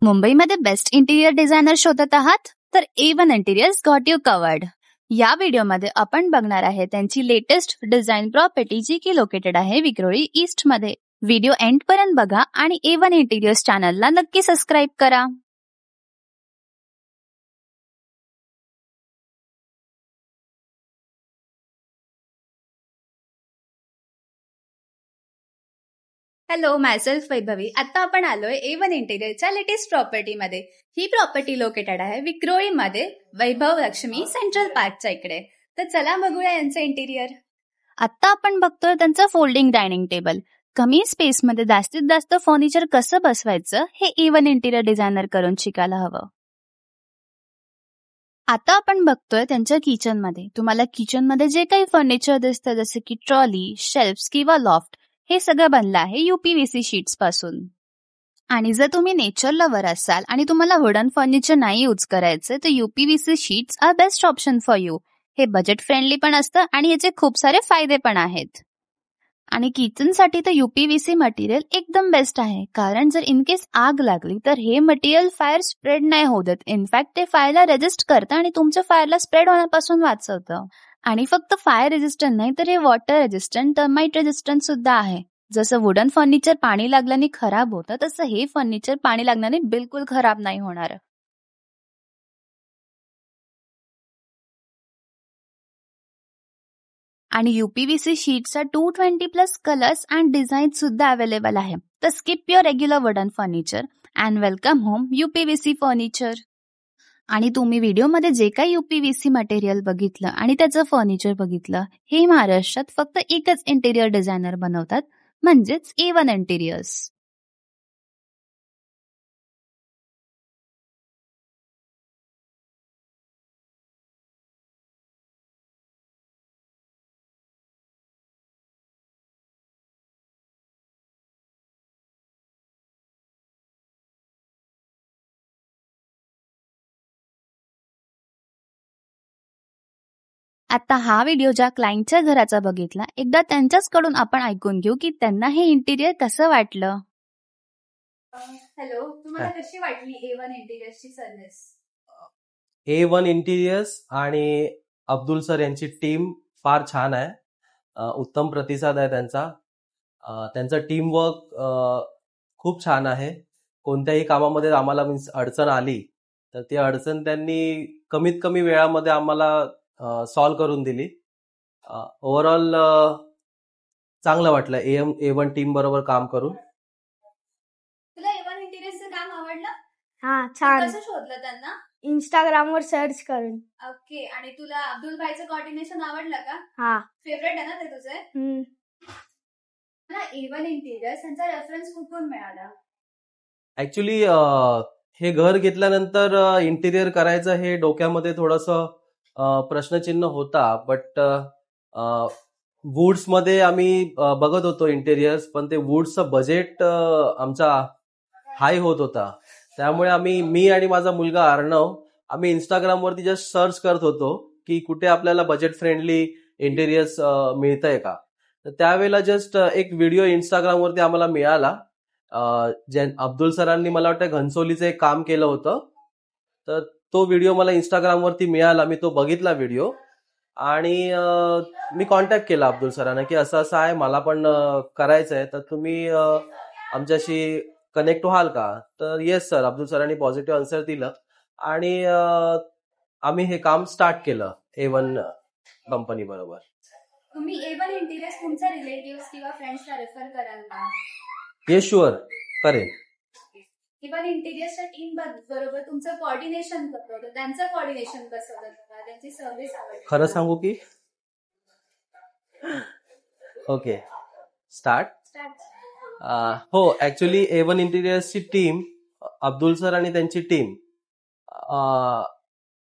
मुंबईमध्ये best interior designer शोधत आहात तर A1 interiors got you covered. या व्हिडिओमध्ये आपण बघणार आहे त्यांची लेटेस्ट डिझाईन प्रॉपर्टी जी की लोकेटेड आहे विक्रोळी ईस्ट मध्ये. व्हिडिओ एंड पर्यंत बघा आणि A1 इंटिरियर्स चॅनलला नक्की सबस्क्राईब करा. Hello, myself Vaibhavi. आता आपण आलोय A1 इंटिरियरच्या लेटेस्ट प्रॉपर्टीमध्ये. ही प्रॉपर्टी लोकेटेड आहे विक्रोळीमध्ये वैभव लक्ष्मी सेंट्रल पार्कच्या इकडे. तर चला बघूया यांचं इंटिरियर. आता आपण बघतोय त्यांचं फोल्डिंग डायनिंग टेबल. कमी स्पेसमध्ये जास्तीत जास्त फर्निचर कसं बसवायचं हे A1 इंटिरियर डिझायनर करून शिकायला हवं. आता आपण बघतोय त्यांच्या किचनमध्ये. तुम्हाला किचनमध्ये जे काही फर्निचर दिसतं जसे की ट्रॉली, शेल्फ्स किंवा लॉफ्ट हे सगळं बनलं आहे UPVC शीट्स पासून. आणि जर तुम्ही नेचर लवर असाल आणि तुम्हाला वुडन फर्निचर नाही यूज करायचं तर UPVC sheets are best option for you. हे बजेट फ्रेंडली पण असतं आणि याचे खूप सारे फायदे पण आहेत. आणि किचनसाठी तर UPVC मटेरियल एकदम बेस्ट आहे, कारण जर इन केस आग लागली तर हे मटेरियल फायर स्प्रेड नाही होऊ देत. इनफॅक्ट ते फायरला रेजिस्ट करतं आणि तुमच्या फायरला स्प्रेड होण्यापासून वाचवतं. आणि फक्त फायर रेजिस्टंट नाही तर हे वॉटर रेजिस्टंट, टर्माइट रेजिस्टंट सुद्धा आहे. जसं वुडन फर्निचर पाणी लागल्याने खराब होतं तसं हे फर्निचर पाणी लागल्याने बिलकुल खराब नाही होणार. आणि UPVC शीटचा 220+ कलर्स अँड डिझाईन सुद्धा अवेलेबल आहे. तर skip your regular wooden furniture and welcome home UPVC furniture. आणि तुम्ही व्हिडिओमध्ये जे काही UPVC मटेरियल बघितलं आणि त्याचं फर्निचर बघितलं हे महाराष्ट्रात फक्त एकच इंटिरियर डिझायनर बनवतात, म्हणजेच A1 इंटिरियर्स. आता हा व्हिडिओ ज्या क्लायंटच्या घराचा बघितला, एकदा त्यांच्याचकडून आपण ऐकून घेऊ की त्यांना हे इंटिरियर कसं वाटलं. हॅलो, तुम्हाला कशी वाटली A1 इंटिरियर्सची सर्व्हिस? A1 इंटिरियर्स आणि अब्दुल सर यांची टीम फार छान आहे. उत्तम प्रतिसाद आहे त्यांचा. त्यांचं टीम वर्क खूप छान आहे. कोणत्याही कामामध्ये आम्हाला अडचण आली तर ती अडचण त्यांनी कमीत कमी वेळामध्ये आम्हाला सॉल्व्ह करून दिली. ओव्हरऑल चांगलं वाटलं A1 टीम बरोबर काम करून. तुला A1 इंटिरियर्सचं काम आवडलं? हा, छान. कसं शोधलं त्यांना? इंस्टाग्रामवर सर्च करून. ओके. आणि तुला अब्दुल भाईचं कोऑर्डिनेशन आवडलं का? हा. फेवरेट आहे ना ते तुझे? मला A1 इंटिरियर्स यांचा रेफरन्स कुठून मिळाला? ऍक्च्युली हे घर घेतल्यानंतर इंटिरियर करायचं हे डोक्यामध्ये थोडंसं प्रश्नचिन्ह होता. बट वुड्स मध्ये आम्ही बघत होतो इंटेरियर्स, पण ते वुड्सचं बजेट आमचा हाय होत होता. त्यामुळे मी आणि माझा मुलगा अर्णव आम्ही इंस्टाग्रामवरती जस्ट सर्च करत होतो की कुठे आपल्याला बजेट फ्रेंडली इंटेरियर्स मिळतंय का. तर त्यावेळेला जस्ट एक व्हिडिओ इंस्टाग्रामवरती आम्हाला मिळाला. अब्दुल सरांनी मला वाटतं घनसोलीचं एक काम केलं होतं. तर तो व्हिडिओ मला इंस्टाग्रामवरती मिळाला. मी तो बघितला व्हिडिओ आणि मी कॉन्टॅक्ट केला अब्दुल सरांना की असं असं आहे, मला पण करायचं आहे, तर तुम्ही आमच्याशी कनेक्ट व्हाल का? तर येस सर, अब्दुल सरांनी पॉझिटिव्ह आन्सर दिलं आणि आम्ही हे काम स्टार्ट केलं A1 कंपनी बरोबर. तुम्ही A1 इंटिरियर्स तुमच्या रिलेटिव्ह किंवा फ्रेंड्सला रेफर कराल का? येस शुअर, करेन. A1 इंटिरियर्सच्या टीम बरोबर तुमचं कोऑर्डिनेशन कसं होतं? त्यांचं कोऑर्डिनेशन कसं होतं? त्यांची सर्व्हिस आवडली? खरं सांगू की ओके स्टार्ट. हो, ऍक्च्युली A1 इंटिरियर्सची टीम, अब्दुल सर आणि त्यांची टीम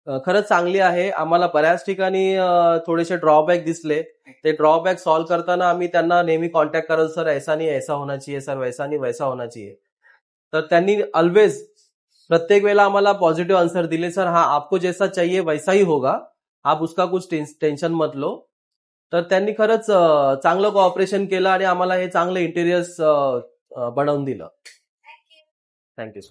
खरंच चांगली आहे. आम्हाला बऱ्याच ठिकाणी थोडेसे ड्रॉबॅक दिसले. ते ड्रॉबॅक सॉल्व्ह करताना आम्ही त्यांना नेहमी कॉन्टॅक्ट करत, सर ऐसा नहीं ऐसा होना चाहिए, सर वैसा नहीं वैसा होना चाहिए. तर त्यांनी ऑलवेज प्रत्येक वेळेला आम्हाला पॉझिटिव्ह आन्सर दिले, सर हाँ आपको जैसा चाहिए वैसा ही होगा, आप उसका कुछ टेन्शन मत लो. तर त्यांनी खरंच चांगलं कोऑपरेशन केलं आणि आम्हाला हे चांगलं इंटिरियर्स बनवून दिलं. थँक्यू.